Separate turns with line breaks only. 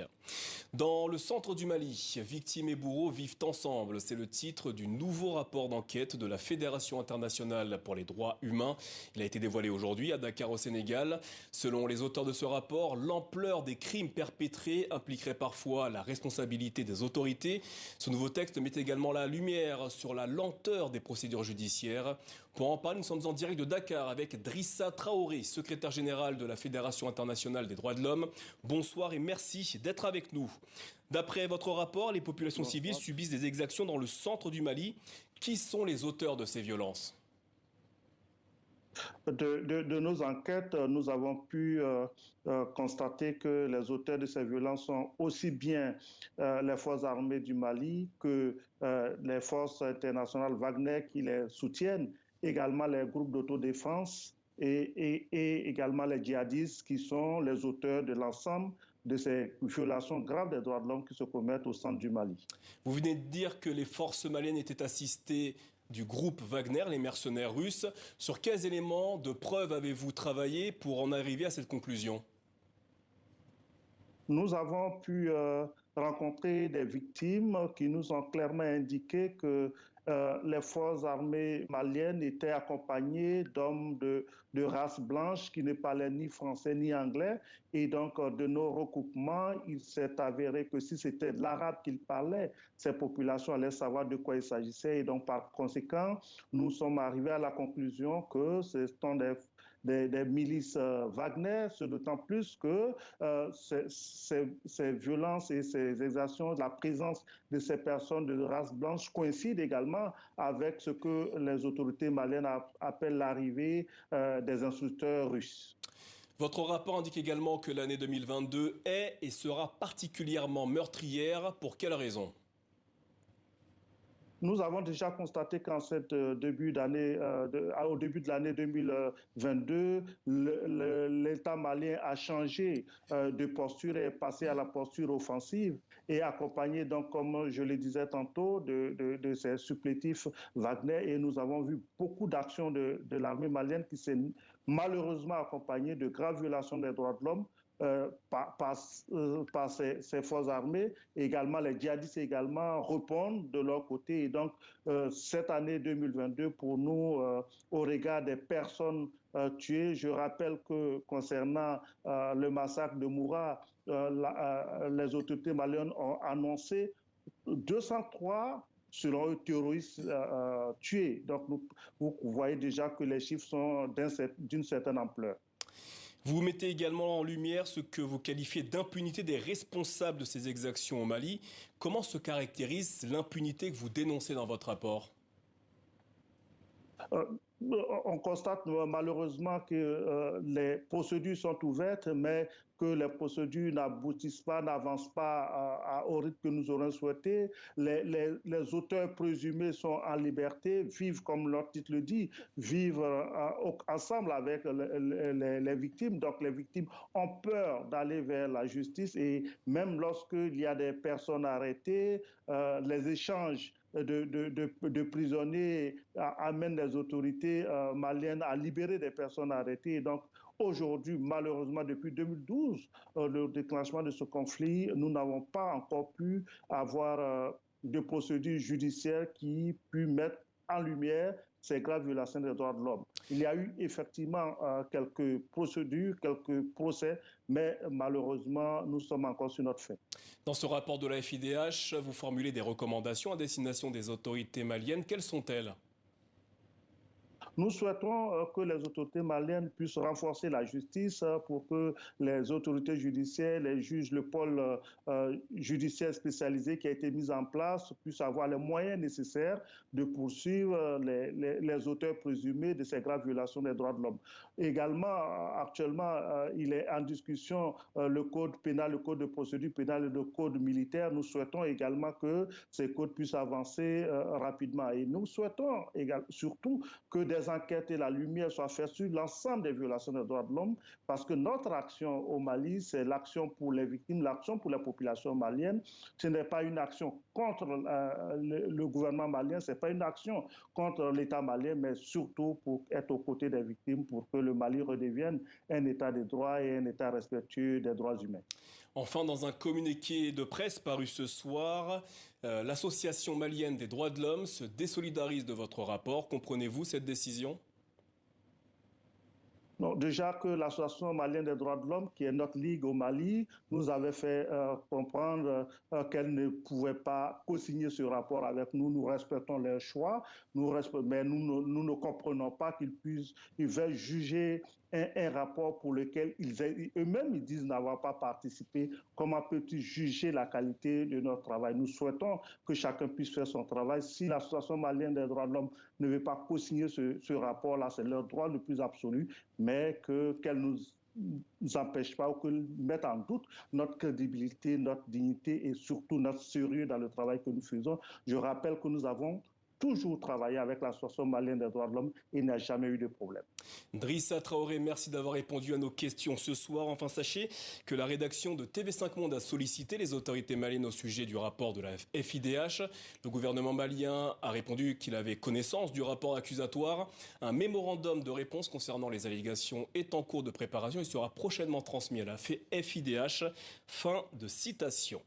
Afrique. Dans le centre du Mali, victimes et bourreaux vivent ensemble. C'est le titre du nouveau rapport d'enquête de la Fédération internationale pour les droits humains. Il a été dévoilé aujourd'hui à Dakar au Sénégal. Selon les auteurs de ce rapport, l'ampleur des crimes perpétrés impliquerait parfois la responsabilité des autorités. Ce nouveau texte met également la lumière sur la lenteur des procédures judiciaires. Pour en parler, nous sommes en direct de Dakar avec Drissa Traoré, secrétaire général de la Fédération internationale des droits de l'homme. Bonsoir et merci d'être avec nous. D'après votre rapport, les populations civiles subissent des exactions dans le centre du Mali. Qui sont les auteurs de ces violences ?
De nos enquêtes, nous avons pu constater que les auteurs de ces violences sont aussi bien les forces armées du Mali que les forces internationales Wagner qui les soutiennent, également les groupes d'autodéfense et également les djihadistes qui sont les auteurs de l'ensemble de ces violations graves des droits de l'homme qui se commettent au centre du Mali.
Vous venez de dire que les forces maliennes étaient assistées du groupe Wagner, les mercenaires russes. Sur quels éléments de preuve avez-vous travaillé pour en arriver à cette conclusion ?
Nous avons pu rencontrer des victimes qui nous ont clairement indiqué que les forces armées maliennes étaient accompagnées d'hommes de race blanche qui ne parlaient ni français ni anglais. Et donc, de nos recoupements, il s'est avéré que si c'était l'arabe qu'ils parlaient, ces populations allaient savoir de quoi il s'agissait. Et donc, par conséquent, nous sommes arrivés à la conclusion que ce sont des milices Wagner, d'autant plus que ces violences et ces exactions, la présence de ces personnes de race blanche coïncide également avec ce que les autorités maliennes appellent l'arrivée des instructeurs russes.
Votre rapport indique également que l'année 2022 est et sera particulièrement meurtrière. Pour quelles raisons ?
Nous avons déjà constaté qu'en au début de l'année 2022, l'État malien a changé de posture et est passé à la posture offensive et accompagné, donc, comme je le disais tantôt, de ces supplétifs Wagner. Et nous avons vu beaucoup d'actions de l'armée malienne qui s'est malheureusement accompagnée de graves violations des droits de l'homme. Par ces forces armées, et également les djihadistes également répondent de leur côté. Et donc, cette année 2022, pour nous, au regard des personnes tuées, je rappelle que concernant le massacre de Moura, les autorités maliennes ont annoncé 203 selon eux, terroristes tués. Donc, vous voyez déjà que les chiffres sont d'une certaine ampleur.
Vous mettez également en lumière ce que vous qualifiez d'impunité des responsables de ces exactions au Mali. Comment se caractérise l'impunité que vous dénoncez dans votre rapport ?
On constate malheureusement que les procédures sont ouvertes, mais que les procédures n'aboutissent pas, n'avancent pas au rythme que nous aurions souhaité. Les auteurs présumés sont en liberté, vivent, comme leur titre le dit, vivent ensemble avec les victimes. Donc les victimes ont peur d'aller vers la justice et même lorsqu'il y a des personnes arrêtées, les échanges de prisonniers amènent les autorités maliennes à libérer des personnes arrêtées. Et donc, aujourd'hui, malheureusement, depuis 2012, le déclenchement de ce conflit, nous n'avons pas encore pu avoir de procédures judiciaires qui puissent mettre en lumière ces graves violations des droits de l'homme. Il y a eu effectivement quelques procédures, quelques procès, mais malheureusement, nous sommes encore sur notre fin.
Dans ce rapport de la FIDH, vous formulez des recommandations à destination des autorités maliennes. Quelles sont-elles ?
Nous souhaitons que les autorités maliennes puissent renforcer la justice pour que les autorités judiciaires, les juges, le pôle judiciaire spécialisé qui a été mis en place puissent avoir les moyens nécessaires de poursuivre les auteurs présumés de ces graves violations des droits de l'homme. Également, actuellement, il est en discussion le code pénal, le code de procédure pénale et le code militaire. Nous souhaitons également que ces codes puissent avancer rapidement. Et nous souhaitons surtout que des enquêtes et la lumière soient faites sur l'ensemble des violations des droits de l'homme, parce que notre action au Mali, c'est l'action pour les victimes, l'action pour la population malienne. Ce n'est pas une action contre le gouvernement malien, ce n'est pas une action contre l'État malien, mais surtout pour être aux côtés des victimes, pour que le Mali redevienne un État de droit et un État respectueux des droits humains.
Enfin, dans un communiqué de presse paru ce soir, l'association malienne des droits de l'homme se désolidarise de votre rapport. Comprenez-vous cette décision ?
Non, déjà que l'Association malienne des droits de l'homme, qui est notre ligue au Mali, nous avait fait comprendre qu'elle ne pouvait pas co-signer ce rapport avec nous. Nous respectons leurs choix, mais nous ne comprenons pas ils veulent juger un rapport pour lequel eux-mêmes ils disent n'avoir pas participé. Comment peut-ils juger la qualité de notre travail? Nous souhaitons que chacun puisse faire son travail. Si l'Association malienne des droits de l'homme ne veut pas co-signer ce rapport-là, c'est leur droit le plus absolu, mais qu'elle ne nous empêche pas ou que mette en doute notre crédibilité, notre dignité et surtout notre sérieux dans le travail que nous faisons. Je rappelle que nous avons toujours travaillé avec l'Association malienne des droits de l'homme et il n'y a jamais eu de problème.
Drissa Traoré, merci d'avoir répondu à nos questions ce soir. Enfin, sachez que la rédaction de TV5 Monde a sollicité les autorités maliennes au sujet du rapport de la FIDH. Le gouvernement malien a répondu qu'il avait connaissance du rapport accusatoire. Un mémorandum de réponse concernant les allégations est en cours de préparation et sera prochainement transmis à la FIDH. Fin de citation.